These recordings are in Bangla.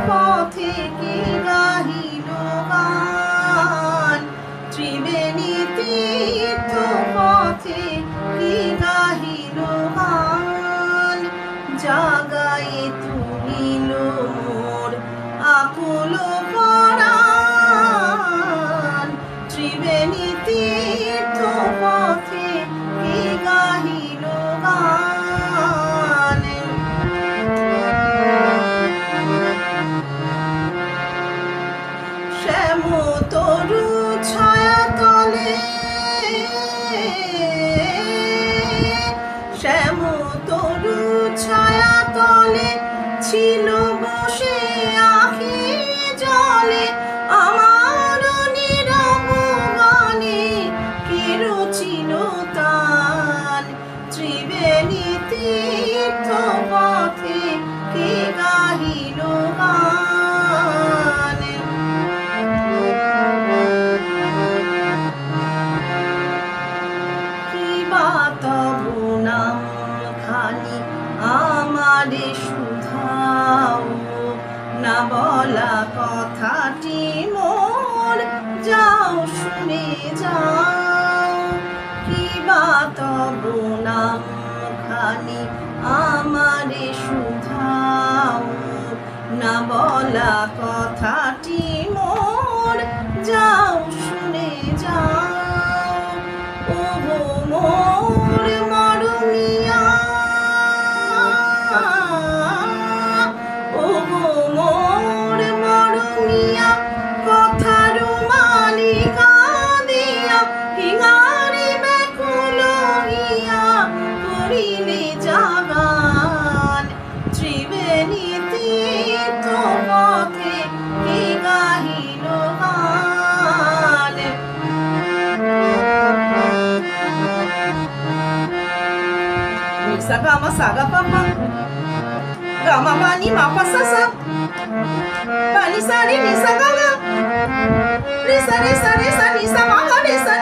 পথে কে গাহিল গান, ত্রিবেণী তীর্থ পথে কে গাহিল গান, জাগায়ে তুলিল মোর আকুল পরাণ, ত্রিবেণী তীর্থ পথে কে গাহিল গান। শ্যামতরু ছায়া তলে, শ্যামতরু ছায়া তলে ছিল বসে আখি জলে আমার নীরব গানে কে রচিল তান, ত্রিবেণী তীর্থ পথে কে গাহিল গান। কিবা তব নাম খানি আমারে শুধাও, না বলা কথাটি মোর যাও শুনে যাও। কিবা তব নাম খানি আমারে শুধাও, না বলা কথাটি মোর যাও শুনে যাও। ওগো মোর মরমিয়া, ওগো মোর মরমিয়া, কথার মালিকা দিয়া হিঙারি ব্যাকুল হইয়া করিলে জাগান, ত্রিবেণী তীর্থ পথে কে গাহিল গান। Sa ga ma sa ga pa pa, ga ma pa ni ma pa sa sa, pa ni sa ga ga, re sa ni sa ma ga re sa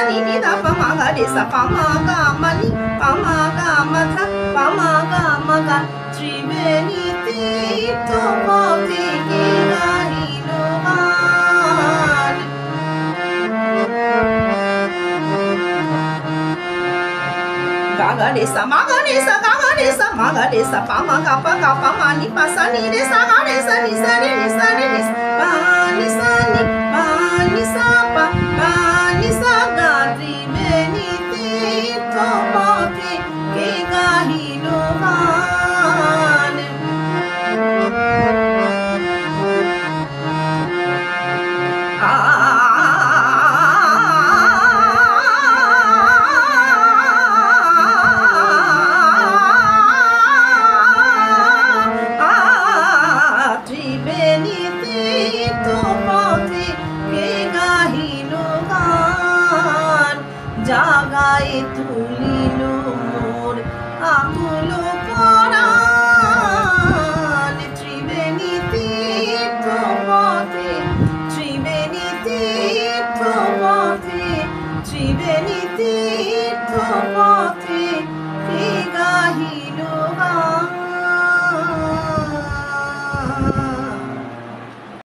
ni da pa ma ga re sa pa ma ga ma ni pa ma ga ma tha pa ma ga, Triveni তীর্থ পথে কে গাহিল গান। Ga ga re sa ma ga re sa ga ga re sa ma ga re sa pa ma ma ni pa sa ni re sa ga re sa ni sa re pa ni sa pa ni sa ga, Triveni তীর্থ পথে কে গাহিল গান। ত্রিবেণী তীর্থ পথে কে গাহিল গান, জাগায়ে তুলিল মোর আকুল পরাণ, ত্রিবেণী তীর্থ পথে, ত্রিবেণী তীর্থ পথে, ত্রিবেণী তীর্থ পথে।